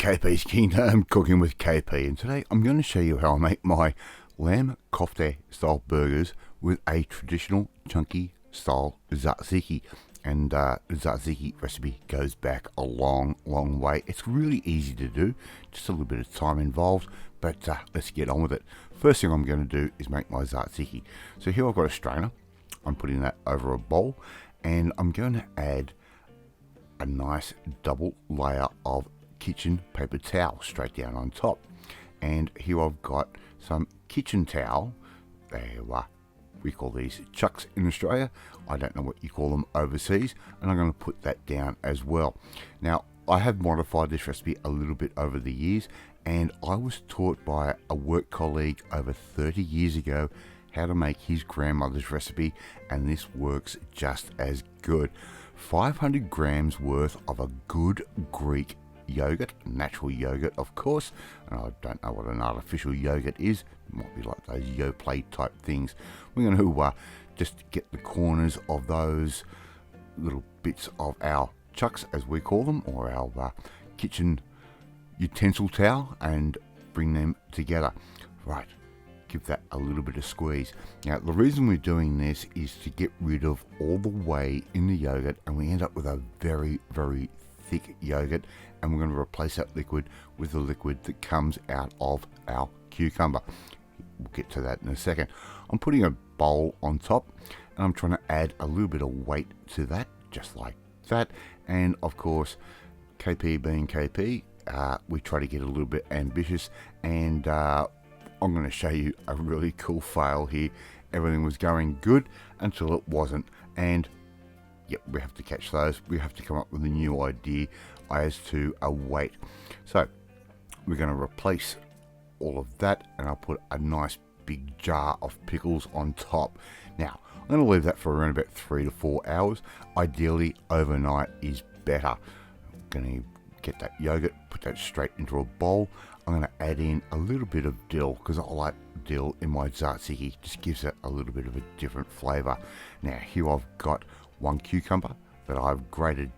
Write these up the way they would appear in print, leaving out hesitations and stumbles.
KP's Kingdom, cooking with KP, and today I'm going to show you how I make my lamb kofte style burgers with a traditional chunky style tzatziki. And the tzatziki recipe goes back a long way. It's really easy to do, just a little bit of time involved, but let's get on with it. First thing I'm going to do is make my tzatziki. So here I've got a strainer. I'm putting that over a bowl, and I'm going to add a nice double layer of kitchen paper towel straight down on top. And here I've got some kitchen towel. We call these chucks in Australia. I don't know what you call them overseas, and I'm going to put that down as well. Now, I have modified this recipe a little bit over the years, and I was taught by a work colleague over 30 years ago how to make his grandmother's recipe, and this works just as good. 500 grams worth of a good Greek yogurt, natural yogurt of course, and I don't know what an artificial yogurt is. It might be like those Yoplait type things. We're going to just get the corners of those little bits of our chucks, as we call them, or our kitchen utensil towel, and bring them together. Right, give that a little bit of squeeze. Now, the reason we're doing this is to get rid of all the whey in the yogurt, and we end up with a very thick yogurt, and we're going to replace that liquid with the liquid that comes out of our cucumber. We'll get to that in a second. I'm putting a bowl on top, and I'm trying to add a little bit of weight to that, just like that. And of course, KP being KP, we try to get a little bit ambitious, and I'm going to show you a really cool fail here. Everything was going good until it wasn't, and yep, we have to catch those. We have to come up with a new idea as to a weight. So we're going to replace all of that, and I'll put a nice big jar of pickles on top. Now, I'm going to leave that for around about 3 to 4 hours. Ideally, overnight is better. I'm going to get that yogurt, put that straight into a bowl. I'm going to add in a little bit of dill, because I like dill in my tzatziki. Just gives it a little bit of a different flavor. Now, here I've got one cucumber that I've grated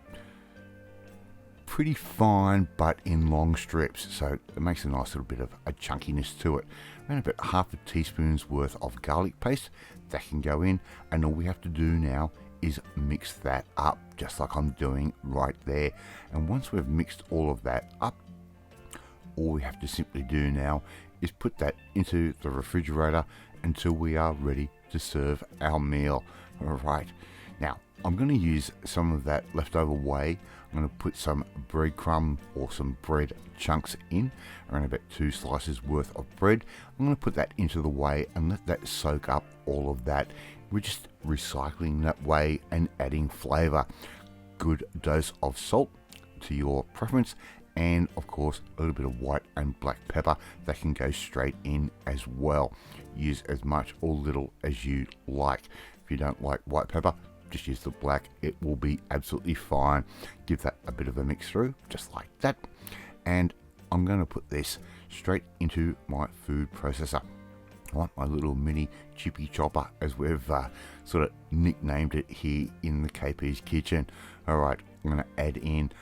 pretty fine, but in long strips, so it makes a nice little bit of a chunkiness to it. Around about half a teaspoon's worth of garlic paste that can go in, and all we have to do now is mix that up, just like I'm doing right there. And once we've mixed all of that up, all we have to simply do now is put that into the refrigerator until we are ready to serve our meal. All right, now I'm going to use some of that leftover whey. I'm going to put some breadcrumb or some bread chunks in, around about 2 slices worth of bread. I'm going to put that into the whey and let that soak up all of that. We're just recycling that whey and adding flavor. Good dose of salt to your preference, and of course a little bit of white and black pepper that can go straight in as well. Use as much or little as you like. If you don't like white pepper, just use the black. It will be absolutely fine. Give that a bit of a mix through, just like that. And I'm going to put this straight into my food processor. I want my little mini chippy chopper, as we've sort of nicknamed it here in the KP's kitchen. All right, I'm going to add in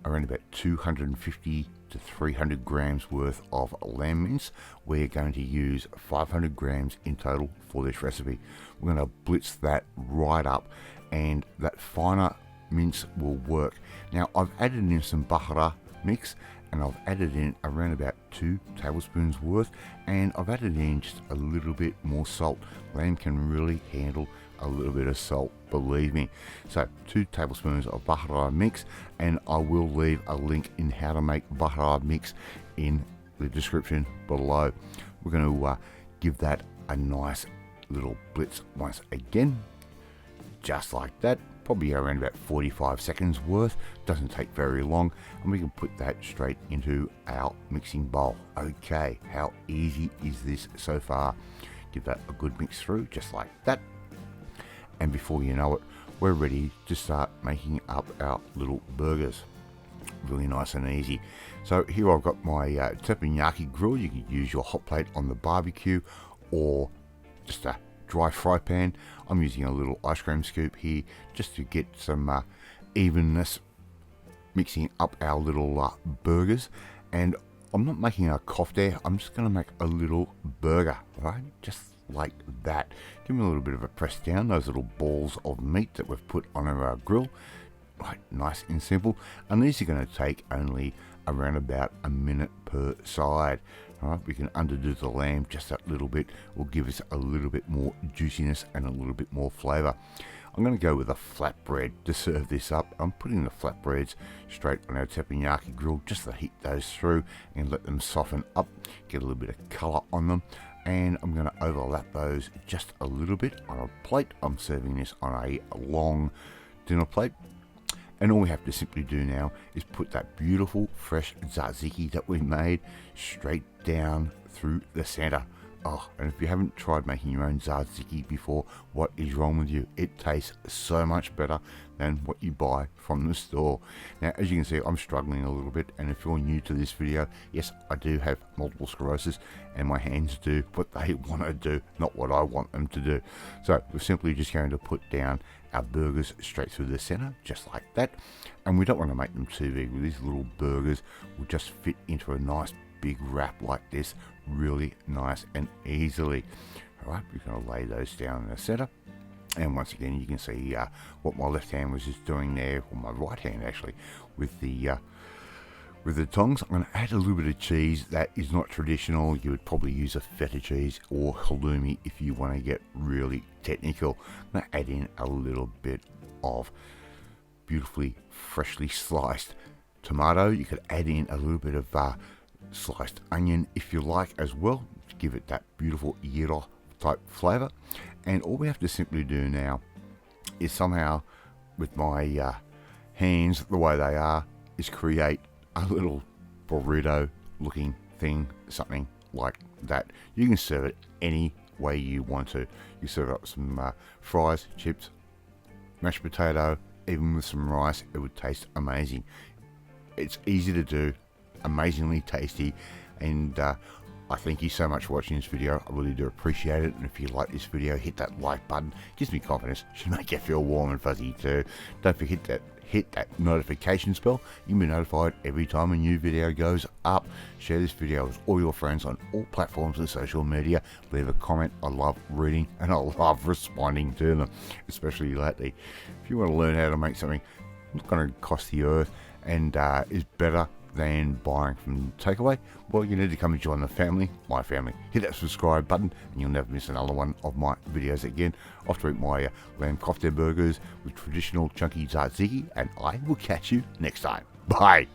around about 250 to 300 grams worth of lamb mince. We're going to use 500 grams in total for this recipe. We're going to blitz that right up, and that finer mince will work. Now, I've added in some bahara mix, and I've added in around about 2 tablespoons worth, and I've added in just a little bit more salt. Lamb can really handle a little bit of salt, believe me. So 2 tablespoons of bahara mix, and I will leave a link in how to make bahara mix in the description below. We're going to give that a nice little blitz once again, just like that. Probably around about 45 seconds worth. Doesn't take very long, and we can put that straight into our mixing bowl. Okay, how easy is this so far? Give that a good mix through, just like that. And before you know it, we're ready to start making up our little burgers. Really nice and easy. So here I've got my teppanyaki grill. You can use your hot plate on the barbecue, or just a dry fry pan. I'm using a little ice cream scoop here just to get some evenness, mixing up our little burgers. And I'm not making a kofte, I'm just going to make a little burger, right? Just like that. Give me a little bit of a press down, those little balls of meat that we've put on our grill. Right, nice and simple. And these are going to take only around about a minute per side. All right, we can underdo the lamb just that little bit. Will give us a little bit more juiciness and a little bit more flavour. I'm going to go with a flatbread to serve this up. I'm putting the flatbreads straight on our teppanyaki grill just to heat those through and let them soften up, get a little bit of colour on them. And I'm going to overlap those just a little bit on a plate. I'm serving this on a long dinner plate. And all we have to simply do now is put that beautiful fresh tzatziki that we made straight down through the center. Oh, and if you haven't tried making your own tzatziki before, what is wrong with you? It tastes so much better than what you buy from the store. Now, as you can see, I'm struggling a little bit, and if you're new to this video, yes, I do have multiple sclerosis, and my hands do what they want to do, not what I want them to do. So we're simply just going to put down our burgers straight through the center, just like that. And we don't want to make them too big. These little burgers will just fit into a nice big wrap like this really nice and easily. All right, we're going to lay those down in the center, and once again you can see what my left hand was just doing there, or my right hand actually, with the tongs. I'm going to add a little bit of cheese that is not traditional. You would probably use a feta cheese or halloumi if you want to get really technical. I'm going to add in a little bit of beautifully freshly sliced tomato. You could add in a little bit of sliced onion if you like as well, to give it that beautiful gyro type flavor. And all we have to simply do now is somehow, with my hands the way they are, is create a little burrito looking thing, something like that. You can serve it any way you want to. You serve up some fries, chips, mashed potato, even with some rice. It would taste amazing. It's easy to do, amazingly tasty, and I thank you so much for watching this video. I really do appreciate it, and if you like this video, hit that like button. It gives me confidence, should make you feel warm and fuzzy too. Don't forget that hit that notification bell. You'll be notified every time a new video goes up. Share this video with all your friends on all platforms of social media. Leave a comment. I love reading and I love responding to them, especially lately. If you want to learn how to make something not going to cost the earth and is better than buying from takeaway, well, you need to come and join the family, my family. Hit that subscribe button and you'll never miss another one of my videos again. Off to eat my lamb kofte burgers with traditional chunky tzatziki, and I will catch you next time. Bye.